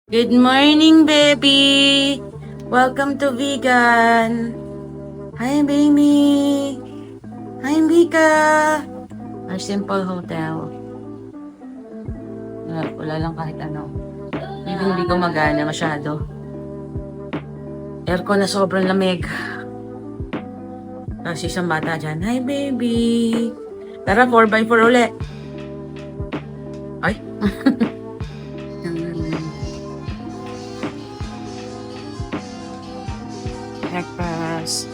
Good morning, baby! Welcome to Vegan! Hi, baby! Hi, Vika! Our simple hotel. Wala lang kahit ano. Hindi gumagana masyado. Aircon na sobrang lamig. Tapos isang bata dyan. Hi, baby! Tara, 4x4 ulit. Ay! Breakfast.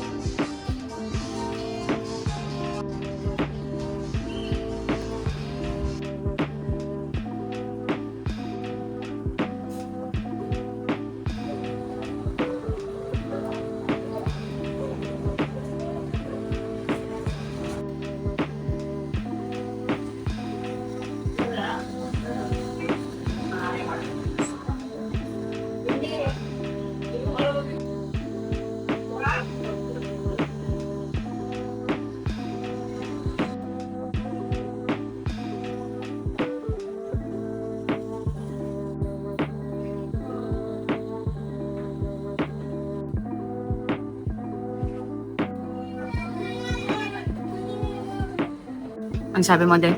Ang sabi mo din?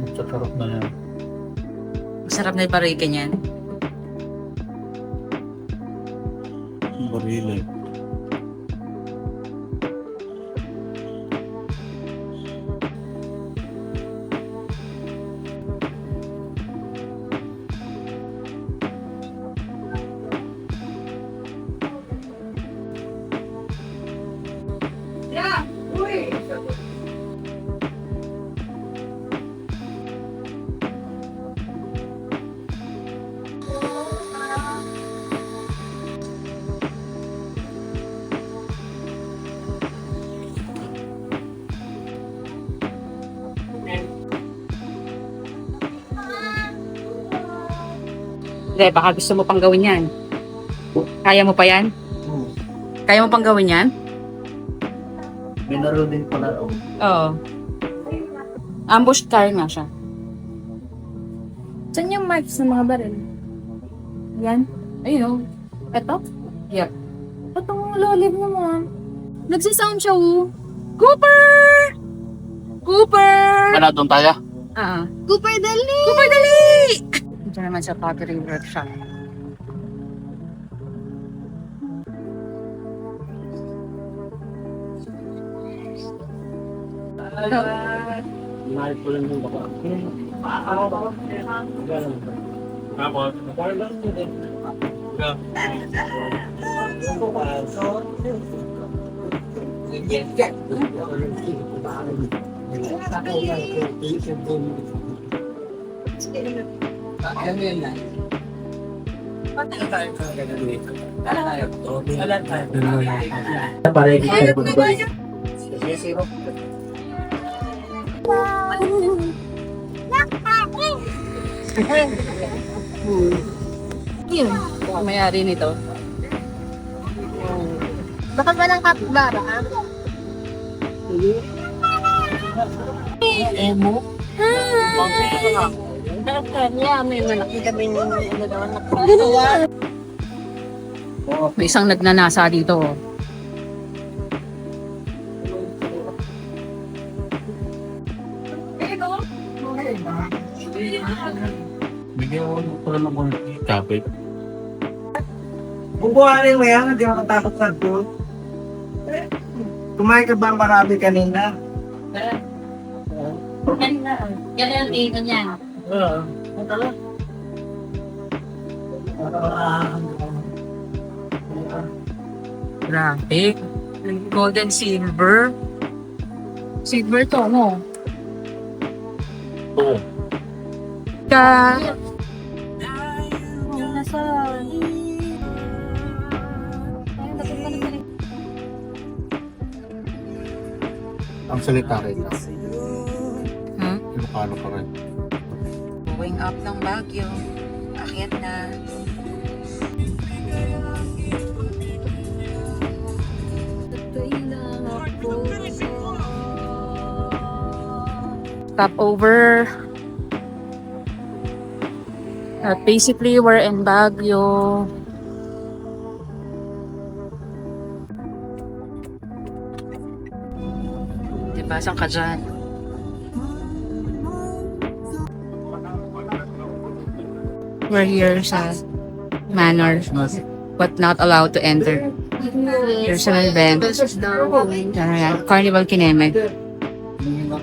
Masarap na yan. Masarap na yung parika niyan. Barili. Hindi, baka gusto mo pang gawin yan. Kaya mo pa yan? Kaya mo pang gawin yan? May laro din pala. Oo. Ambush car nga siya. Saan yung marks ng mga baril? Yan? Ayun o. Ito? Yep. Itong lolib naman. Nagsisound siya, oh. Cooper! Cooper! Ano, doon tayo? Cooper, dali! Cooper, dali! Ito naman sa pottery workshop. Mahal ko lang yung baka. Tapos? Yun. May-ari nito. Baka ba ng kapbara? Emo? Yeah, may malaki kami ng ano daw na May isang nagnanasa dito. Oh. Bigyan ko pala ng mga kapit. Bubuhanin mo yan, hindi makatakot sa doon. Kumain ka ba marami kanina? Yan yung dito niya. Oo. Grabe. Golden silver. Silver to, no? Oo. Ka. Nasaan? Ang salita rin na. Hmm? Ilocano pa rin. Going up ng Baguio. Akyat na. Stop over. At basically, we're in Baguio. Diba? Saan ka dyan? We're here sa Manor, but not allowed to enter. There's an event. Carnival Kineme.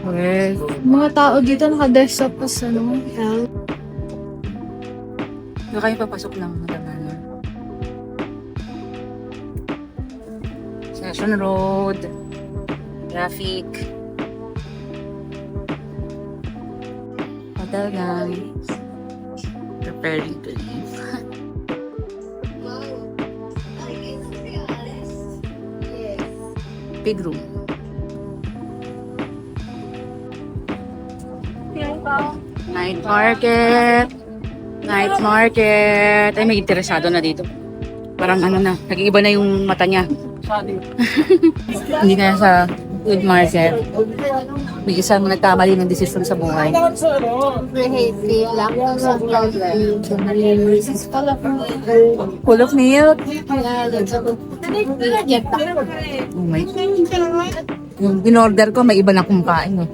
Well, Mga tao dito naka-desktop pa sa ano. hindi kayo papasok ng Manor. Session Road. Traffic. Hotel gang. Preparing to leave. Big room. Night market. Night market. Ay, may interesado na dito. Parang ano na, nag-iiba na yung mata niya. Hindi na sa food market. May isang nagkamali ng desisyon sa buhay. Full of milk. Oh my. Yung in-order ko, may iba na kumakain. Eh.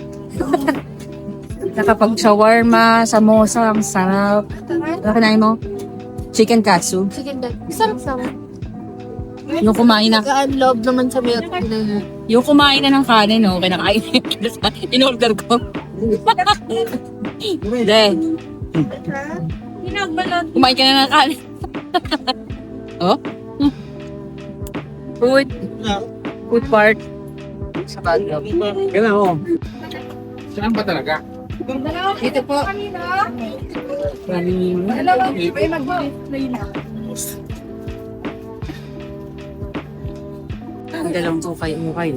Nakapag-shawarma, samosa, ang sarap. Ano kinain mo? Chicken katsu. Chicken dog. Sarap-sarap. Yung kumain na, Naka-unload naman sa milk. yung kumain na ng kanin, no? Kinakain na in-order ko. Hindi. Kumain ka na ng kanin. Oh? Food. Food part. Sa Baguio. Kailan mo? Saan ba talaga? Dito po. Ang dalawang ukay-ukay.